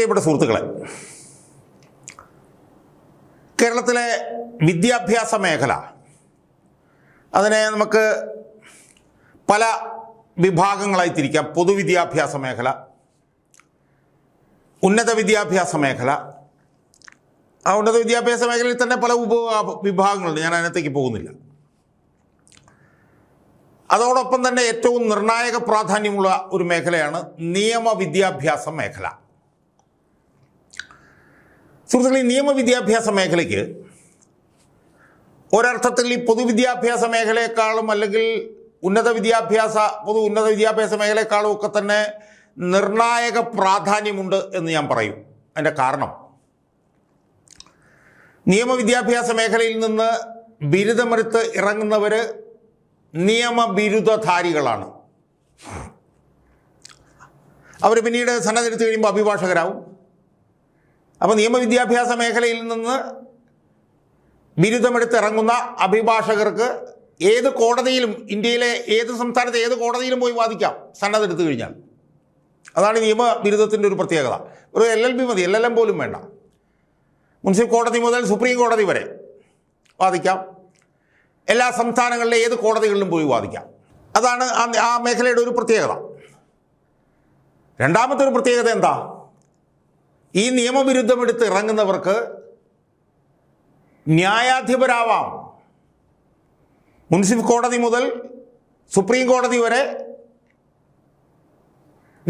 പ്രിയപ്പെട്ട സുഹൃത്തുക്കളെ, കേരളത്തിലെ വിദ്യാഭ്യാസ മേഖല അതിനെ നമുക്ക് പല വിഭാഗങ്ങളായി തിരിക്കാം. പൊതുവിദ്യാഭ്യാസ മേഖല, ഉന്നത വിദ്യാഭ്യാസ മേഖല. ആ ഉന്നത വിദ്യാഭ്യാസ മേഖലയിൽ തന്നെ പല വിഭാഗങ്ങളുണ്ട്, ഞാൻ അതിനകത്തേക്ക് പോകുന്നില്ല. അതോടൊപ്പം തന്നെ ഏറ്റവും നിർണായക പ്രാധാന്യമുള്ള ഒരു മേഖലയാണ് നിയമവിദ്യാഭ്യാസ മേഖല. സുഹൃത്തുക്കളെ, നിയമവിദ്യാഭ്യാസ മേഖലയ്ക്ക് ഒരർത്ഥത്തിൽ ഈ പൊതുവിദ്യാഭ്യാസ മേഖലയെക്കാളും അല്ലെങ്കിൽ ഉന്നത വിദ്യാഭ്യാസ മേഖലയെക്കാളും ഒക്കെ തന്നെ നിർണായക പ്രാധാന്യമുണ്ട് എന്ന് ഞാൻ പറയും. അതിൻ്റെ കാരണം, നിയമവിദ്യാഭ്യാസ മേഖലയിൽ നിന്ന് ബിരുദമെടുത്ത് ഇറങ്ങുന്നവർ നിയമബിരുദധാരികളാണ്. അവർ പിന്നീട് സന്നദ്ധെടുത്ത് കഴിയുമ്പോൾ അഭിഭാഷകരാവും. അപ്പോൾ നിയമവിദ്യാഭ്യാസ മേഖലയിൽ നിന്ന് ബിരുദമെടുത്ത് ഇറങ്ങുന്ന അഭിഭാഷകർക്ക് ഏത് കോടതിയിലും, ഇന്ത്യയിലെ ഏത് സംസ്ഥാനത്തെ ഏത് കോടതിയിലും പോയി വാദിക്കാം സന്നദ്ധെടുത്ത് കഴിഞ്ഞാൽ. അതാണ് നിയമബിരുദത്തിൻ്റെ ഒരു പ്രത്യേകത. ഒരു LLB മതി, LLM പോലും വേണ്ട. മുനിസിപ്പൽ കോടതി മുതൽ സുപ്രീം കോടതി വരെ വാദിക്കാം. എല്ലാ സംസ്ഥാനങ്ങളിലെ ഏത് കോടതികളിലും പോയി വാദിക്കാം. അതാണ് ആ മേഖലയുടെ ഒരു പ്രത്യേകത. രണ്ടാമത്തെ ഒരു പ്രത്യേകത എന്താ? ഈ നിയമബിരുദമെടുത്ത് ഇറങ്ങുന്നവർക്ക് ന്യായാധിപരാവാം. മുനിസിപ്പൽ കോടതി മുതൽ സുപ്രീം കോടതി വരെ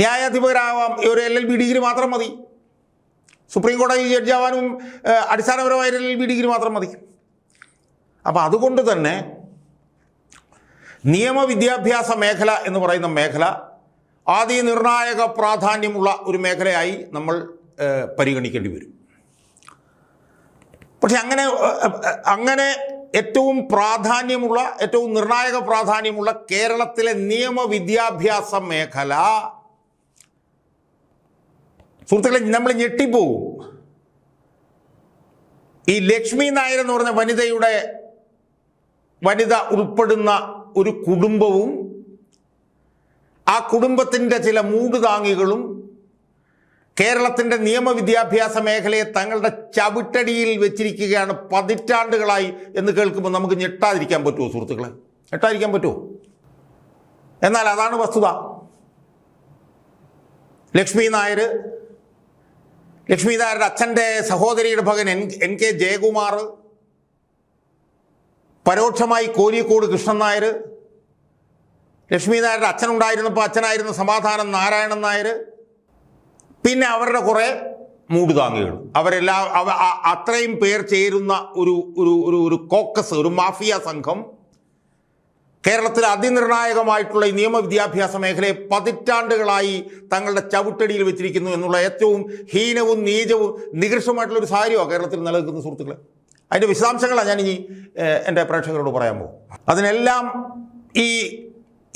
ന്യായാധിപരാവാം. ഒരു LLB ഡിഗ്രി മാത്രം മതി. സുപ്രീം കോടതി ജഡ്ജാവാനും അടിസ്ഥാനപരമായ LLB ഡിഗ്രി മാത്രം മതി. അപ്പോൾ അതുകൊണ്ട് തന്നെ നിയമവിദ്യാഭ്യാസ മേഖല എന്ന് പറയുന്ന മേഖല അതിനിർണായക പ്രാധാന്യമുള്ള ഒരു മേഖലയായി നമ്മൾ പരിഗണിക്കേണ്ടി വരും. പക്ഷെ അങ്ങനെ ഏറ്റവും പ്രാധാന്യമുള്ള, ഏറ്റവും നിർണായക പ്രാധാന്യമുള്ള കേരളത്തിലെ നിയമവിദ്യാഭ്യാസ മേഖല, സുഹൃത്തുക്കളെ, നമ്മൾ ഞെട്ടിപ്പോകും. ഈ ലക്ഷ്മി നായർ എന്ന് പറഞ്ഞ വനിത ഉൾപ്പെടുന്ന ഒരു കുടുംബവും ആ കുടുംബത്തിൻ്റെ ചില മൂടുതാങ്ങികളും കേരളത്തിൻ്റെ നിയമവിദ്യാഭ്യാസ മേഖലയെ തങ്ങളുടെ ചവിട്ടടിയിൽ വെച്ചിരിക്കുകയാണ് പതിറ്റാണ്ടുകളായി എന്ന് കേൾക്കുമ്പോൾ നമുക്ക് ഞെട്ടാതിരിക്കാൻ പറ്റുമോ സുഹൃത്തുക്കളെ? ഞെട്ടാതിരിക്കാൻ പറ്റുമോ? എന്നാൽ അതാണ് വസ്തുത. ലക്ഷ്മി നായരുടെ അച്ഛൻ്റെ സഹോദരിയുടെ മകൻ NK ജയകുമാർ, പരോക്ഷമായി കോരിക്കോട് കൃഷ്ണൻ നായർ, ലക്ഷ്മി നായരുടെ അച്ഛനുണ്ടായിരുന്നപ്പോൾ അച്ഛനായിരുന്ന സമാധാനം നാരായണൻ നായർ, പിന്നെ അവരുടെ കുറേ മൂടുതാങ്ങികൾ, അത്രയും പേർ ചേരുന്ന ഒരു കോക്കസ്, ഒരു മാഫിയ സംഘം കേരളത്തിലെ അതിനിർണായകമായിട്ടുള്ള ഈ നിയമവിദ്യാഭ്യാസ മേഖലയെ പതിറ്റാണ്ടുകളായി തങ്ങളുടെ ചവിട്ടടിയിൽ വെച്ചിരിക്കുന്നു എന്നുള്ള ഏറ്റവും ഹീനവും നീചവും നികൃഷ്ടമായിട്ടുള്ളൊരു സാഹചര്യമാണ് കേരളത്തിൽ നിലനിൽക്കുന്ന സുഹൃത്തുക്കളെ. അതിൻ്റെ വിശദാംശങ്ങളാണ് ഞാനിനി എൻ്റെ പ്രേക്ഷകരോട് പറയാൻ പോകും. അതിനെല്ലാം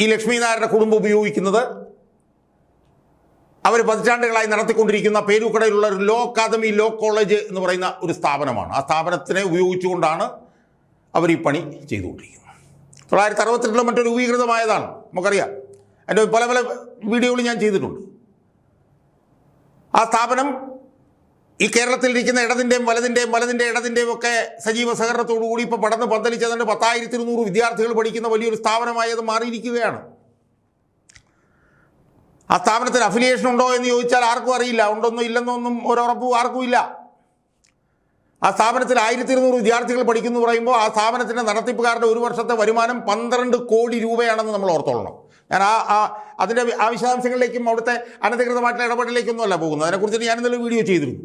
ഈ ലക്ഷ്മി നായരുടെ കുടുംബം ഉപയോഗിക്കുന്നത് അവർ പതിറ്റാണ്ടുകളായി നടത്തിക്കൊണ്ടിരിക്കുന്ന പേരൂക്കടയിലുള്ള ഒരു ലോ അക്കാദമി, ലോ കോളേജ് എന്ന് പറയുന്ന ഒരു സ്ഥാപനമാണ്. ആ സ്ഥാപനത്തിനെ ഉപയോഗിച്ചുകൊണ്ടാണ് അവർ ഈ പണി ചെയ്തുകൊണ്ടിരിക്കുന്നത്. 1962 മറ്റൊരു രൂപീകൃതമായതാണ്, നമുക്കറിയാം. അതിൻ്റെ പല വീഡിയോകൾ ഞാൻ ചെയ്തിട്ടുണ്ട്. ആ സ്ഥാപനം ഈ കേരളത്തിലിരിക്കുന്ന വലതിൻ്റെയും ഇടതിൻ്റെയും ഒക്കെ സജീവ സഹകരണത്തോടുകൂടി ഇപ്പോൾ പടർന്ന് പന്തലിച്ചതിൻ്റെ 10,200 വിദ്യാർത്ഥികൾ പഠിക്കുന്ന വലിയൊരു സ്ഥാപനമായി അത് മാറിയിരിക്കുകയാണ്. ആ സ്ഥാപനത്തിന് അഫിലിയേഷൻ ഉണ്ടോ എന്ന് ചോദിച്ചാൽ ആർക്കും അറിയില്ല. ഉണ്ടോന്നോ ഇല്ലെന്നൊന്നും ഒരുറപ്പും ആർക്കും ഇല്ല. ആ സ്ഥാപനത്തിൽ 1,200 വിദ്യാർത്ഥികൾ പഠിക്കുന്നു പറയുമ്പോൾ ആ സ്ഥാപനത്തിൻ്റെ നടത്തിപ്പുകാരുടെ ഒരു വർഷത്തെ വരുമാനം 12 കോടി രൂപയാണെന്ന് നമ്മൾ ഓർത്തോളണം. ഞാൻ അതിൻ്റെ വിശദാംശങ്ങളിലേക്കും അവിടുത്തെ അനധികൃതമായിട്ടുള്ള ഇടപെടലിലേക്കൊന്നും അല്ല പോകുന്നത്. അതിനെക്കുറിച്ചിട്ട് ഞാൻ ഇന്നലെ വീഡിയോ ചെയ്തിരുന്നു.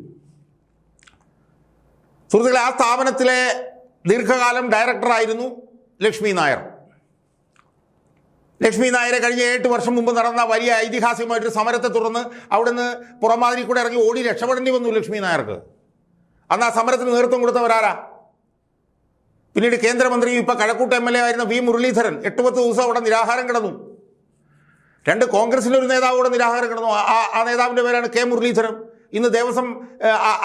സുഹൃത്തുക്കളെ, ആ സ്ഥാപനത്തിലെ ദീർഘകാലം ഡയറക്ടറായിരുന്നു ലക്ഷ്മി നായർ. ലക്ഷ്മി നായരെ കഴിഞ്ഞ 8 വർഷം മുമ്പ് നടന്ന വലിയ ഐതിഹാസികമായിട്ടൊരു സമരത്തെ തുടർന്ന് അവിടുന്ന് പുറമാതിരി കൂടെ ഇറങ്ങി ഓടി രക്ഷപ്പെടേണ്ടി വന്നു ലക്ഷ്മി നായർക്ക്. അന്ന് ആ സമരത്തിന് നേതൃത്വം കൊടുത്തവരാരാ? പിന്നീട് കേന്ദ്രമന്ത്രിയും ഇപ്പോൾ കഴക്കൂട്ട് MLA ആയിരുന്ന V മുരളീധരൻ 8-10 ദിവസം അവിടെ നിരാഹാരം കിടന്നു. 2 കോൺഗ്രസിൻ്റെ ഒരു നേതാവ് കൂടെ നിരാഹാരം കിടന്നു. ആ നേതാവിൻ്റെ പേരാണ് K മുരളീധരൻ. ഇന്ന്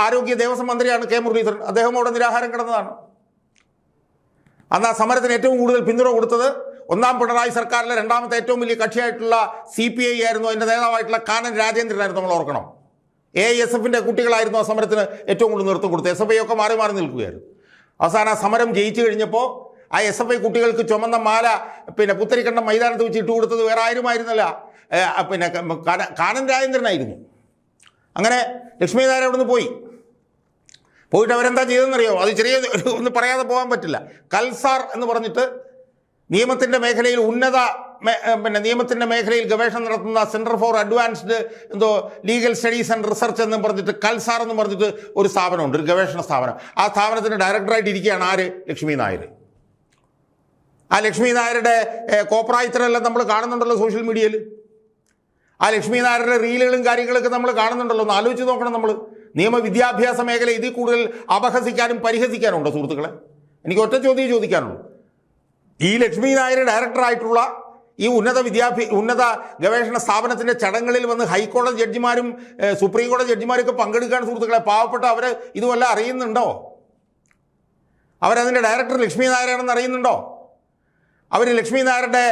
ആരോഗ്യ ദേവസ്വം മന്ത്രിയാണ് K മുരളീധരൻ. അദ്ദേഹം അവിടെ നിരാഹാരം കിടന്നതാണ്. അന്ന് ആ സമരത്തിന് ഏറ്റവും കൂടുതൽ പിന്തുണ കൊടുത്തത് ഒന്നാം പിണറായി സർക്കാരിലെ രണ്ടാമത്തെ ഏറ്റവും വലിയ കക്ഷിയായിട്ടുള്ള CPI ആയിരുന്നു. അതിൻ്റെ നേതാവായിട്ടുള്ള കാനൻ രാജേന്ദ്രനായിരുന്നു. നമ്മൾ ഓർക്കണം. AISF കുട്ടികളായിരുന്നു ആ സമരത്തിന് ഏറ്റവും കൂടുതൽ നേതൃത്വം കൊടുത്തത്. SFI ഒക്കെ മാറി മാറി നിൽക്കുകയായിരുന്നു. അവസാനം ആ സമരം ജയിച്ചു കഴിഞ്ഞപ്പോൾ ആ SFI കുട്ടികൾക്ക് ചുമന്ന മാല പുത്തരിക്കണ്ടം മൈതാനത്ത് വെച്ച് ഇട്ട് കൊടുത്തത് വേറെ ആരുമായിരുന്നല്ല, കാനൻ രാജേന്ദ്രനായിരുന്നു. അങ്ങനെ ലക്ഷ്മി നായർ അവിടെ നിന്ന് പോയിട്ട് അവരെന്താ ചെയ്തതെന്നറിയോ? അത് ചെറിയ ഒന്ന് പറയാതെ പോകാൻ പറ്റില്ല. കൽസാർ എന്ന് പറഞ്ഞിട്ട് നിയമത്തിൻ്റെ മേഖലയിൽ നിയമത്തിൻ്റെ മേഖലയിൽ ഗവേഷണം നടത്തുന്ന centre for advanced legal studies and research എന്ന് പറഞ്ഞിട്ട് കൽസാർ എന്ന് പറഞ്ഞിട്ട് ഒരു സ്ഥാപനമുണ്ട്, ഒരു ഗവേഷണ സ്ഥാപനം. ആ സ്ഥാപനത്തിൻ്റെ ഡയറക്ടറായിട്ട് ഇരിക്കുകയാണ് ആര്? ലക്ഷ്മി നായർ. ആ ലക്ഷ്മി നായരുടെ കോപ്രായത്തിനെല്ലാം നമ്മൾ കാണുന്നുണ്ടല്ലോ സോഷ്യൽ മീഡിയയിൽ. ആ ലക്ഷ്മി നായരുടെ റീലുകളും കാര്യങ്ങളൊക്കെ നമ്മൾ കാണുന്നുണ്ടല്ലോ. ഒന്ന് ആലോചിച്ച് നോക്കണം നമ്മൾ. നിയമവിദ്യാഭ്യാസ മേഖല ഇതിൽ കൂടുതൽ അപഹസിക്കാനും പരിഹസിക്കാനും ഉണ്ടോ സുഹൃത്തുക്കളെ? എനിക്ക് ഒറ്റ ചോദ്യം ചോദിക്കാനുള്ളൂ. ഈ ലക്ഷ്മി നായർ ഡയറക്ടറായിട്ടുള്ള ഈ ഉന്നത ഗവേഷണ സ്ഥാപനത്തിൻ്റെ ചടങ്ങുകളിൽ വന്ന് ഹൈക്കോടതി ജഡ്ജിമാരും സുപ്രീം കോടതി ജഡ്ജിമാരൊക്കെ പങ്കെടുക്കാൻ സുഹൃത്തുക്കളെ, പാവപ്പെട്ട അവർ ഇതുവല്ല അറിയുന്നുണ്ടോ? അവരതിൻ്റെ ഡയറക്ടർ ലക്ഷ്മി നായരാണെന്ന് അറിയുന്നുണ്ടോ? അവർ ലക്ഷ്മി നായരുടെ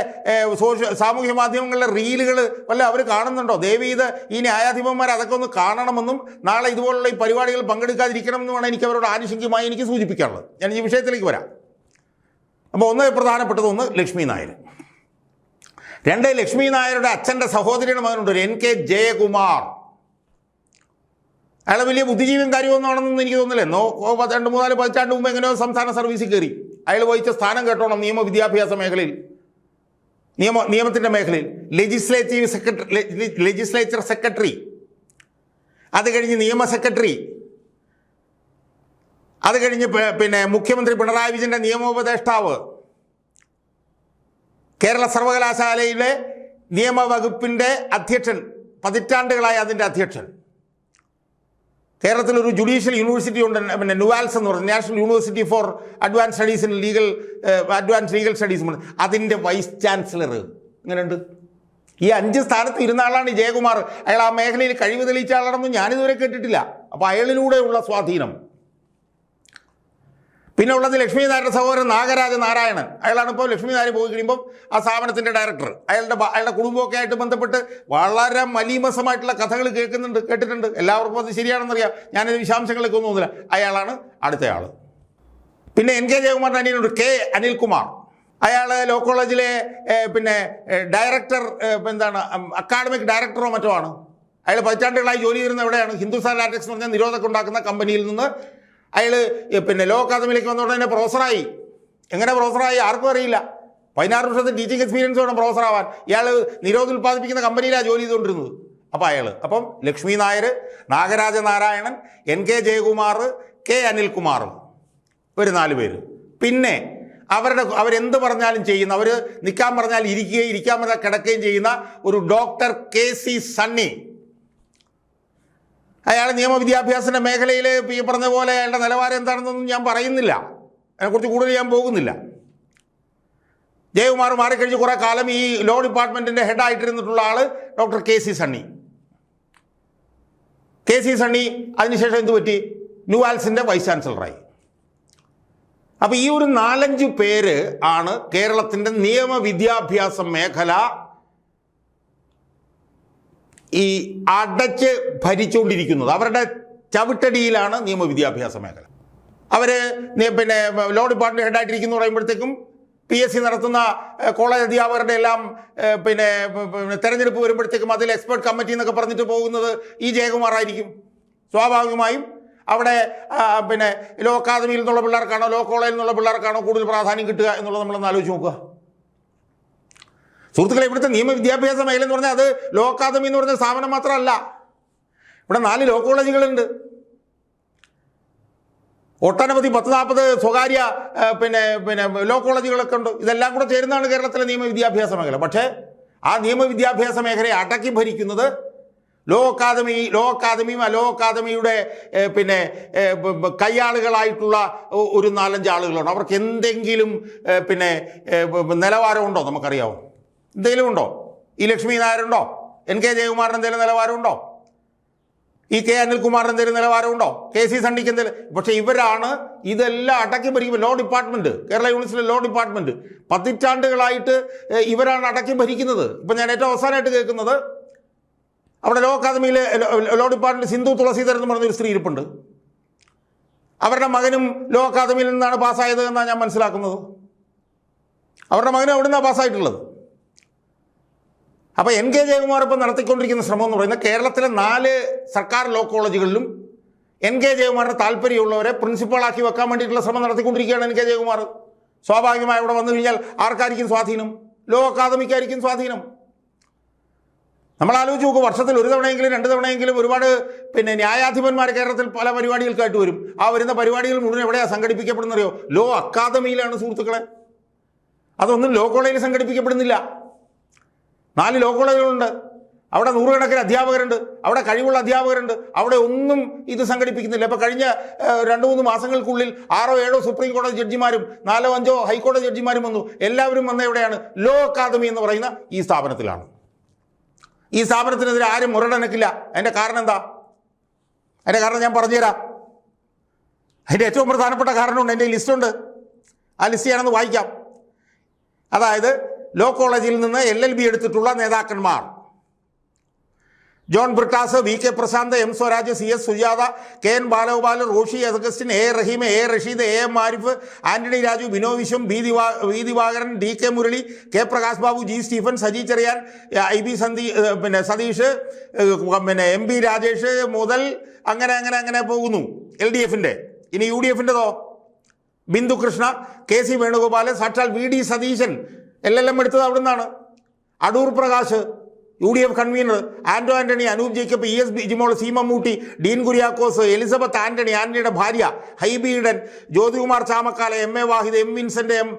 സാമൂഹ്യ മാധ്യമങ്ങളിലെ റീലുകൾ വല്ല അവർ കാണുന്നുണ്ടോ? ദയവ് ചെയ്ത് ഈ ന്യായാധിപന്മാർ അതൊക്കെ ഒന്ന് കാണണമെന്നും നാളെ ഇതുപോലുള്ള ഈ പരിപാടികൾ പങ്കെടുക്കാതിരിക്കണമെന്നുമാണ് എനിക്ക് അവരോട് ആനുഷംഗികമായി എനിക്ക് സൂചിപ്പിക്കാനുള്ളത്. ഞാൻ ഈ വിഷയത്തിലേക്ക് വരാം. അപ്പോൾ പ്രധാനപ്പെട്ടത് ലക്ഷ്മി നായർ. രണ്ട്, ലക്ഷ്മി നായരുടെ അച്ഛൻ്റെ സഹോദരിയുടെ മകനുണ്ട്, ഒരു NK ജയകുമാർ. അയാൾ വലിയ ബുദ്ധിജീവിയും കാര്യമൊന്നും ആണെന്നൊന്നും എനിക്ക് തോന്നില്ല. 2-3-4 പതിറ്റാണ്ട് മുമ്പ് എങ്ങനെയോ സംസ്ഥാന സർവീസിൽ കയറി. അയാൾ വഹിച്ച സ്ഥാനം കേട്ടോണം നിയമവിദ്യാഭ്യാസ മേഖലയിൽ, നിയമത്തിൻ്റെ മേഖലയിൽ ലെജിസ്ലേച്ചർ സെക്രട്ടറി, അത് കഴിഞ്ഞ് നിയമ സെക്രട്ടറി, അത് കഴിഞ്ഞ് മുഖ്യമന്ത്രി പിണറായി വിജയൻ്റെ നിയമോപദേഷ്ടാവ്, കേരള സർവകലാശാലയിലെ നിയമവകുപ്പിൻ്റെ അധ്യക്ഷൻ, പതിറ്റാണ്ടുകളായ അതിൻ്റെ അധ്യക്ഷൻ. കേരളത്തിലൊരു ജുഡീഷ്യൽ യൂണിവേഴ്സിറ്റി ഉണ്ട്, നുവാൽസ് എന്ന് പറയുന്നത്, national university four advance studies in advance legal studies, അതിൻ്റെ വൈസ് ചാൻസലർ. ഇങ്ങനെയുണ്ട്. ഈ 5 സ്ഥാനത്ത് ഇരുന്ന ആളാണ് ഈ ജയകുമാർ. അയാൾ ആ മേഖലയിൽ കഴിവ് തെളിയിച്ച ആളാണെന്നും ഞാനിതുവരെ കേട്ടിട്ടില്ല. അപ്പോൾ അയാളിലൂടെയുള്ള സ്വാധീനം. പിന്നെ ഉള്ളത് ലക്ഷ്മി നായരുടെ സഹോദരൻ നാഗരാജ നാരായണൻ. അയാളാണ് ഇപ്പോൾ ലക്ഷ്മി നായർ പോയി കഴിയുമ്പം ആ സ്ഥാപനത്തിൻ്റെ ഡയറക്ടർ. അയാളുടെ കുടുംബമൊക്കെ ആയിട്ട് ബന്ധപ്പെട്ട് വളരെ മലീമസമായിട്ടുള്ള കഥകൾ കേട്ടിട്ടുണ്ട്. എല്ലാവർക്കും അത് ശരിയാണെന്നറിയാം. ഞാനത് വിശദാംശങ്ങളൊക്കെ ഒന്നും തോന്നില്ല. അയാളാണ് അടുത്തയാൾ. പിന്നെ NK ജയകുമാറിൻ്റെ അനിയനുണ്ട് K അനിൽകുമാർ. അയാൾ ലോ കോളേജിലെ ഡയറക്ടർ, അക്കാഡമിക് ഡയറക്ടറോ മറ്റോ ആണ്. അയാൾ പതിറ്റാണ്ടുകളായി ജോലി ചെയ്യുന്ന എവിടെയാണ്? ഹിന്ദുസ്ഥാൻ ലാറ്റക്സ് എന്ന് പറഞ്ഞാൽ നിരോധകം ഉണ്ടാക്കുന്ന കമ്പനിയിൽ നിന്ന് അയാൾ ലോ അക്കാദമിയിലേക്ക് വന്നോടെ തന്നെ പ്രൊഫസറായി. എങ്ങനെ പ്രൊഫസറായി ആർക്കും അറിയില്ല. 16 വർഷത്തെ ടീച്ചിങ് എക്സ്പീരിയൻസ് വേണം പ്രൊഫസറാവാൻ. ഇയാൾ നിരോധം ഉൽപ്പാദിപ്പിക്കുന്ന കമ്പനിയിലാണ് ജോലി ചെയ്തുകൊണ്ടിരുന്നത്. അപ്പം ലക്ഷ്മി നായർ, നാഗരാജ നാരായണൻ, NK ജയകുമാർ, K അനിൽകുമാർ, ഒരു 4 പേര്. പിന്നെ അവരെന്ത് പറഞ്ഞാലും ചെയ്യുന്ന, അവർ നിൽക്കാൻ പറഞ്ഞാൽ ഇരിക്കുകയും ഇരിക്കാൻ പറഞ്ഞാൽ കിടക്കുകയും ചെയ്യുന്ന ഒരു ഡോക്ടർ KC സണ്ണി. അയാൾ നിയമവിദ്യാഭ്യാസത്തിൻ്റെ മേഖലയിൽ ഈ പറഞ്ഞ പോലെ അയാളുടെ നിലവാരം എന്താണെന്നൊന്നും ഞാൻ പറയുന്നില്ല. അതിനെക്കുറിച്ച് കൂടുതൽ ഞാൻ പോകുന്നില്ല. ജയകുമാർ മാറിക്കഴിഞ്ഞ് കുറേ കാലം ഈ ലോ ഡിപ്പാർട്ട്മെൻറ്റിൻ്റെ ഹെഡായിട്ടിരുന്നിട്ടുള്ള ആൾ doctor KC Sunny. KC Sunny അതിനുശേഷം എന്ത് പറ്റി? ന്യൂവാൽസിൻ്റെ വൈസ് ചാൻസലറായി. അപ്പോൾ ഈ ഒരു 4-5 പേര് ആണ് കേരളത്തിൻ്റെ നിയമവിദ്യാഭ്യാസ മേഖല ഈ അടച്ച് ഭരിച്ചുകൊണ്ടിരിക്കുന്നത്. അവരുടെ ചവിട്ടടിയിലാണ് നിയമവിദ്യാഭ്യാസ മേഖല. അവർ ലോ ഡിപ്പാർട്ട്മെൻറ്റ് ഹെഡായിട്ടിരിക്കുന്നു പറയുമ്പോഴത്തേക്കും PSC നടത്തുന്ന കോളേജ് അധ്യാപകരുടെ എല്ലാം തെരഞ്ഞെടുപ്പ് വരുമ്പോഴത്തേക്കും അതിൽ എക്സ്പെർട്ട് കമ്മിറ്റി എന്നൊക്കെ പറഞ്ഞിട്ട് പോകുന്നത് ഈ ജയകുമാറായിരിക്കും. സ്വാഭാവികമായും അവിടെ ലോ അക്കാദമിയിൽ നിന്നുള്ള പിള്ളേർക്കാണോ ലോ കോളേജിൽ നിന്നുള്ള പിള്ളേർക്കാണോ കൂടുതൽ പ്രാധാന്യം കിട്ടുക എന്നുള്ളത് നമ്മളൊന്ന് ആലോചിച്ച് നോക്കുക സുഹൃത്തുക്കളെ. ഇവിടുത്തെ നിയമവിദ്യാഭ്യാസ മേഖല എന്ന് പറഞ്ഞാൽ അത് ലോ അക്കാദമി എന്ന് പറഞ്ഞ സ്ഥാപനം മാത്രമല്ല. ഇവിടെ 4 ലോ കോളേജുകളുണ്ട്, ഒട്ടനവധി 10-40 സ്വകാര്യ ലോ കോളേജുകളൊക്കെ ഉണ്ട്. ഇതെല്ലാം കൂടെ ചേരുന്നതാണ് കേരളത്തിലെ നിയമവിദ്യാഭ്യാസ മേഖല. പക്ഷേ ആ നിയമവിദ്യാഭ്യാസ മേഖലയെ അടക്കി ഭരിക്കുന്നത് ലോ അക്കാദമിയും അലോ അക്കാദമിയുടെ കയ്യാളുകളായിട്ടുള്ള ഒരു 4-5 ആളുകളാണ്. അവർക്ക് എന്തെങ്കിലും നിലവാരമുണ്ടോ? നമുക്കറിയാമോ? എന്തെങ്കിലും ഉണ്ടോ? ഈ ലക്ഷ്മി നായരുണ്ടോ? NK ജയകുമാറിന് എന്തെങ്കിലും നിലവാരമുണ്ടോ? ഈ K അനിൽകുമാറിന് എന്തെങ്കിലും നിലവാരമുണ്ടോ? KC സണ്ണിക്ക് എന്തെങ്കിലും? പക്ഷേ ഇവരാണ് ഇതെല്ലാം അടക്കി ഭരിക്കുന്നത്. ലോ ഡിപ്പാർട്ട്മെൻറ്റ്, കേരള യൂണിവേഴ്സിറ്റിയിലെ ലോ ഡിപ്പാർട്ട്മെൻറ്റ് പതിറ്റാണ്ടുകളായിട്ട് ഇവരാണ് അടക്കി ഭരിക്കുന്നത്. ഇപ്പം ഞാൻ ഏറ്റവും അവസാനമായിട്ട് കേൾക്കുന്നത് അവിടെ ലോ അക്കാദമിയിലെ ലോ ഡിപ്പാർട്ട്മെൻറ്റ് സിന്ധു തുളസീധരൻ എന്ന് പറഞ്ഞൊരു സ്ത്രീ ഇരിപ്പുണ്ട്. അവരുടെ മകനും ലോ അക്കാദമിയിൽ നിന്നാണ് പാസ്സായത് എന്നാണ് ഞാൻ മനസ്സിലാക്കുന്നത്. അവരുടെ മകനും അവിടെ നിന്നാണ് പാസ്സായിട്ടുള്ളത്. അപ്പോൾ എൻ കെ ജയകുമാർ ഇപ്പം നടത്തിക്കൊണ്ടിരിക്കുന്ന ശ്രമം എന്ന് പറയുന്നത് കേരളത്തിലെ 4 സർക്കാർ ലോ കോളേജുകളിലും എൻ കെ ജയകുമാറിന് താല്പര്യമുള്ളവരെ പ്രിൻസിപ്പളാക്കി വെക്കാൻ വേണ്ടിയിട്ടുള്ള ശ്രമം നടത്തിക്കൊണ്ടിരിക്കുകയാണ് എൻ കെ ജയകുമാർ. സ്വാഭാവികമായി അവിടെ വന്നു കഴിഞ്ഞാൽ ആർക്കായിരിക്കും സ്വാധീനം? ലോ അക്കാദമിക്കായിരിക്കും സ്വാധീനം. നമ്മൾ ആലോചിച്ച് നോക്കും, വർഷത്തിൽ 1 തവണയെങ്കിലും 2 തവണയെങ്കിലും ഒരുപാട് ന്യായാധിപന്മാർ കേരളത്തിൽ പല പരിപാടികൾക്കായിട്ട് വരും. ആ വരുന്ന പരിപാടികൾ മുഴുവൻ എവിടെയാണ് സംഘടിപ്പിക്കപ്പെടുന്നറിയോ? ലോ അക്കാദമിയിലാണ് സുഹൃത്തുക്കളെ. അതൊന്നും ലോ കോളേജിൽ സംഘടിപ്പിക്കപ്പെടുന്നില്ല. 4 ലോ കോളേജുകളുണ്ട്. അവിടെ 100 കണക്കിന് അധ്യാപകരുണ്ട്. അവിടെ കഴിവുള്ള അധ്യാപകരുണ്ട്. അവിടെ ഒന്നും ഇത് സംഘടിപ്പിക്കുന്നില്ല. ഇപ്പോൾ കഴിഞ്ഞ 2-3 മാസങ്ങൾക്കുള്ളിൽ 6-7 സുപ്രീം കോടതി ജഡ്ജിമാരും 4-5 ഹൈക്കോടതി ജഡ്ജിമാരും വന്നു. എല്ലാവരും വന്ന എവിടെയാണ്? ലോ അക്കാദമി എന്ന് പറയുന്ന ഈ സ്ഥാപനത്തിലാണ്. ഈ സ്ഥാപനത്തിനെതിരെ ആരും മുരടനക്കില്ല. അതിൻ്റെ കാരണം എന്താ? അതിൻ്റെ കാരണം ഞാൻ പറഞ്ഞുതരാം. അതിൻ്റെ ഏറ്റവും പ്രധാനപ്പെട്ട കാരണമുണ്ട്. എൻ്റെ ലിസ്റ്റുണ്ട്. ആ ലിസ്റ്റ് ഞാനൊന്ന് വായിക്കാം. അതായത് ലോ കോളേജിൽ നിന്ന് LLB എടുത്തിട്ടുള്ള നേതാക്കന്മാർ: John Brittas, VK Prashanth, M Swaraj, CS Sujatha, KN Balagopalan, Roshi Augustine, A Rahim, A Rasheed, AM Arif, Antony Raju, Bino Viswam, B Divakaran, DK Murali, K Prakash Babu, G Stephen, Saji Cherian, IB Satheesh, MB Rajesh മുതൽ അങ്ങനെ പോകുന്നു LDFൻ്റെ. ഇനി UDFൻ്റെതോ? ബിന്ദു കൃഷ്ണ, KC വേണുഗോപാലൻ, സാക്ഷാൽ VD സതീശൻ LLM എടുത്തത് അവിടെ നിന്നാണ്. Adoor Prakash UDF convener, Anto Antony, Anoop Jacob, ES Bijimol, C Mammootty, Dean Kuriakose, Elizabeth ആന്റണിയുടെ ഭാര്യ, Hibi Eden, Jyothikumar Chamakkala, MA Vahid, M Vincent, M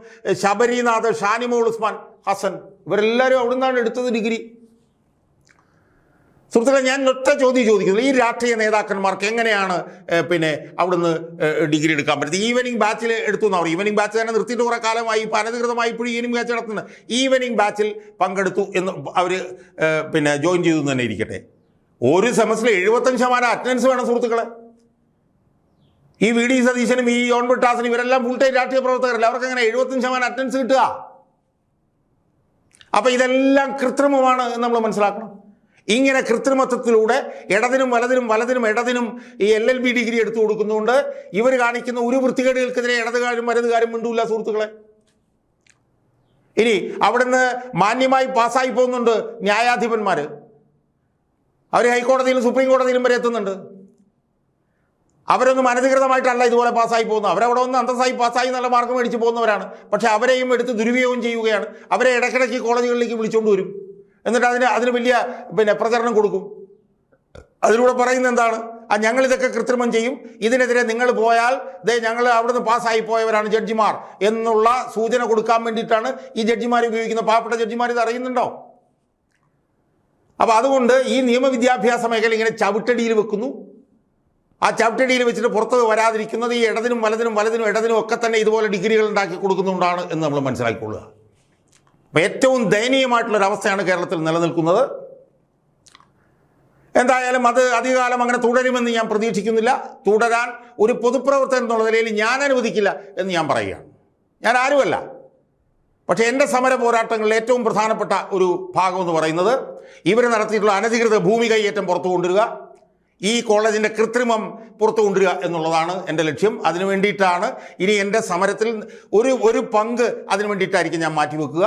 Sabarinath, Shanimol Usman, Hassan, ഇവരെല്ലാവരും അവിടെ നിന്നാണ് എടുത്തത് ഡിഗ്രി. സുഹൃത്തുക്കളെ, ഞാൻ ഒറ്റ ചോദ്യം ചോദിക്കുന്നത്, ഈ രാഷ്ട്രീയ നേതാക്കന്മാർക്ക് എങ്ങനെയാണ് അവിടുന്ന് ഡിഗ്രി എടുക്കാൻ പറ്റുന്നത്? ഈവനിങ് ബാച്ചിൽ എടുത്തു എന്നാണ്. ഈവനിങ് ബാച്ച് തന്നെ നിർത്തിയിട്ട് കുറേ കാലമായി, ഇപ്പോൾ അനധികൃതമായി ഇപ്പോഴും ഈവനിങ് ബാച്ച് നടത്തുന്നത്. ഈവനിങ് ബാച്ചിൽ പങ്കെടുത്തു എന്ന് അവർ ജോയിൻ ചെയ്തു എന്ന് തന്നെ ഇരിക്കട്ടെ. ഒരു സെമസ്റ്ററിൽ 75% അറ്റൻഡൻസ് വേണം സുഹൃത്തുക്കളെ. ഈ VD സതീശനും ഈ ജോൺ ബ്രിട്ടാസിനും ഇവരെല്ലാം ഫുൾ ടൈം രാഷ്ട്രീയ പ്രവർത്തകരല്ല. അവർക്ക് എങ്ങനെ 75% അറ്റൻഡൻസ് കിട്ടുക? അപ്പോൾ ഇതെല്ലാം കൃത്രിമമാണ് എന്ന് നമ്മൾ മനസ്സിലാക്കണം. ഇങ്ങനെ കൃത്രിമത്വത്തിലൂടെ ഇടതിനും ഇടതിനും ഈ LLB ഡിഗ്രി എടുത്തു കൊടുക്കുന്നതുകൊണ്ട് ഇവർ കാണിക്കുന്ന ഒരു വൃത്തികേടുകൾക്കെതിരെ ഇടതുകാരും വലതുകാരും മിണ്ടൂല്ല സുഹൃത്തുക്കളെ. ഇനി അവിടുന്ന് മാന്യമായി പാസ്സായി പോകുന്നുണ്ട് ന്യായാധിപന്മാർ. അവർ ഹൈക്കോടതിയിലും സുപ്രീം കോടതിയിലും വരെ എത്തുന്നുണ്ട്. അവരൊന്നും അനധികൃതമായിട്ടല്ല ഇതുപോലെ പാസ്സായി പോകുന്നത്. അവരവിടെ ഒന്ന് അന്തസ്സായി പാസ്സായി നല്ല മാർക്ക് മേടിച്ച് പോകുന്നവരാണ്. പക്ഷേ അവരെയും എടുത്ത് ദുരുപയോഗം ചെയ്യുകയാണ്. അവരെ ഇടയ്ക്കിടയ്ക്ക് കോളേജുകളിലേക്ക് വിളിച്ചുകൊണ്ട് വരും. എന്നിട്ട് അതിന് വലിയ പ്രചരണം കൊടുക്കും. അതിലൂടെ പറയുന്നത് എന്താണ്? ഞങ്ങളിതൊക്കെ കൃത്രിമം ചെയ്യും, ഇതിനെതിരെ നിങ്ങൾ പോയാൽ ഞങ്ങൾ അവിടുന്ന് പാസ്സായി പോയവരാണ് ജഡ്ജിമാർ എന്നുള്ള സൂചന കൊടുക്കാൻ വേണ്ടിയിട്ടാണ് ഈ ജഡ്ജിമാർ ഉപയോഗിക്കുന്ന. പാവപ്പെട്ട ജഡ്ജിമാർ ഇത് അറിയുന്നുണ്ടോ? അപ്പോൾ അതുകൊണ്ട് ഈ നിയമവിദ്യാഭ്യാസ മേഖല ഇങ്ങനെ ചവിട്ടടിയിൽ വെക്കുന്നു. ആ ചവിട്ടടിയിൽ വെച്ചിട്ട് പുറത്ത് വരാതിരിക്കുന്നത് ഈ ഇടതിനും വലതിനും ഒക്കെ തന്നെ ഇതുപോലെ ഡിഗ്രികൾ ഉണ്ടാക്കി കൊടുക്കുന്നുകൊണ്ടാണ് എന്ന് നമ്മൾ മനസ്സിലാക്കിക്കൊള്ളുക. അപ്പോൾ ഏറ്റവും ദയനീയമായിട്ടുള്ളൊരവസ്ഥയാണ് കേരളത്തിൽ നിലനിൽക്കുന്നത്. എന്തായാലും അത് അധികകാലം അങ്ങനെ തുടരുമെന്ന് ഞാൻ പ്രതീക്ഷിക്കുന്നില്ല. തുടരാൻ ഒരു പൊതുപ്രവർത്തകൻ എന്നുള്ള നിലയിൽ ഞാൻ അനുവദിക്കില്ല എന്ന് ഞാൻ പറയുകയാണ്. ഞാൻ ആരുമല്ല. പക്ഷേ എൻ്റെ സമര പോരാട്ടങ്ങളിൽ ഏറ്റവും പ്രധാനപ്പെട്ട ഒരു ഭാഗം എന്ന് പറയുന്നത് ഇവർ നടത്തിയിട്ടുള്ള അനധികൃത ഭൂമി കൈയേറ്റം പുറത്തു കൊണ്ടുവരിക, ഈ കോളേജിൻ്റെ കൃത്രിമം പുറത്തു കൊണ്ടുവരിക എന്നുള്ളതാണ് എൻ്റെ ലക്ഷ്യം. അതിനു വേണ്ടിയിട്ടാണ് ഇനി എൻ്റെ സമരത്തിൽ ഒരു പങ്ക് അതിനു വേണ്ടിയിട്ടായിരിക്കും ഞാൻ മാറ്റിവെക്കുക.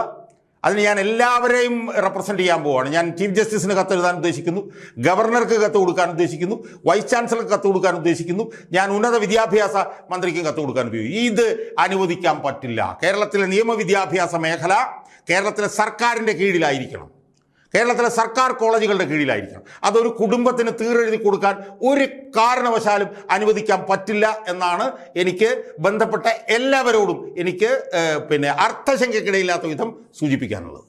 അതിന് ഞാൻ എല്ലാവരെയും റെപ്രസെൻ്റ് ചെയ്യാൻ പോവുകയാണ്. ഞാൻ ചീഫ് ജസ്റ്റിസിന് കത്തെഴുതാൻ ഉദ്ദേശിക്കുന്നു, ഗവർണർക്ക് കത്ത് കൊടുക്കാൻ ഉദ്ദേശിക്കുന്നു, വൈസ് ചാൻസലർക്ക് കത്ത് കൊടുക്കാൻ ഉദ്ദേശിക്കുന്നു, ഞാൻ ഉന്നത വിദ്യാഭ്യാസ മന്ത്രിക്കും കത്ത് കൊടുക്കാൻ ഉദ്ദേശിക്കുന്നു. ഇത് അനുവദിക്കാൻ പറ്റില്ല. കേരളത്തിലെ നിയമവിദ്യാഭ്യാസ മേഖല കേരളത്തിലെ സർക്കാരിൻ്റെ കീഴിലായിരിക്കണം. കേരളത്തിലെ സർക്കാർ കോളേജുകളുടെ കീഴിലായിരിക്കണം. അതൊരു കുടുംബത്തിന് തീരെഴുതി കൊടുക്കാൻ ഒരു കാരണവശാലും അനുവദിക്കാൻ പറ്റില്ല എന്നാണ് എനിക്ക് ബന്ധപ്പെട്ട എല്ലാവരോടും എനിക്ക് അർത്ഥശങ്കയ്ക്കിടയില്ലാത്ത വിധം സൂചിപ്പിക്കാനുള്ളത്.